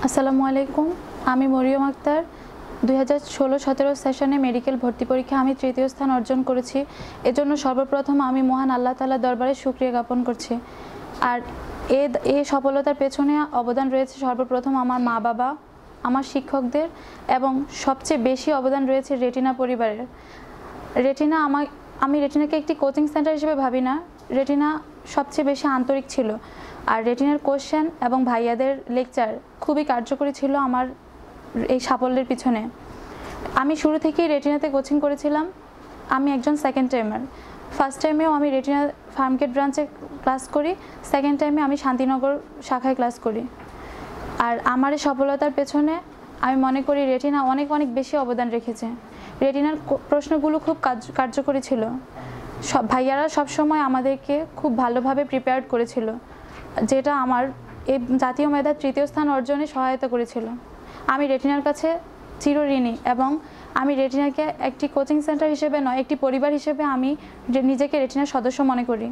আসসালামু আলাইকুম। আমি মরিয়ম আক্তার। 2016-17 সেশনে মেডিকেল ভর্তি পরীক্ষা আমি তৃতীয় স্থান অর্জন করেছি। এজন্য সর্বপ্রথম আমি মহান আল্লাহ তাআলার দরবারে শুকরিয়া জ্ঞাপন করছি। আর এই সফলতার পেছনে অবদান রয়েছে সর্বপ্রথম আমার মা বাবা, আমার শিক্ষকদের এবং সবচেয়ে বেশি অবদান রয়েছে রেটিনা পরিবারের। রেটিনা আমি রেটিনাকে একটি কোচিং সেন্টার হিসেবে ভাবি না। রেটিনা সবচেয়ে বেশি আন্তরিক ছিল। আর রেটিনার কোশ্চেন এবং ভাইয়াদের লেকচার খুবই কার্যকরী ছিল আমার এই সাফল্যের পিছনে। আমি শুরু থেকেই রেটিনাতে কোচিং করেছিলাম। আমি একজন সেকেন্ড টাইমার। ফার্স্ট টাইমেও আমি রেটিনা ফার্মগেট ব্রাঞ্চে ক্লাস করি, সেকেন্ড টাইমে আমি শান্তিনগর শাখায় ক্লাস করি। আর আমার এই সফলতার পেছনে আমি মনে করি রেটিনা অনেক বেশি অবদান রেখেছে। রেটিনার প্রশ্নগুলো খুব কার্যকরী ছিল। ভাইয়ারা সবসময় আমাদেরকে খুব ভালোভাবে প্রিপেয়ার্ড করেছিল, যেটা আমার এই জাতীয় মেধার তৃতীয় স্থান অর্জনে সহায়তা করেছিল। আমি রেটিনার কাছে চিরঋণী এবং আমি রেটিনাকে একটি কোচিং সেন্টার হিসেবে নয়, একটি পরিবার হিসেবে আমি নিজেকে রেটিনার সদস্য মনে করি।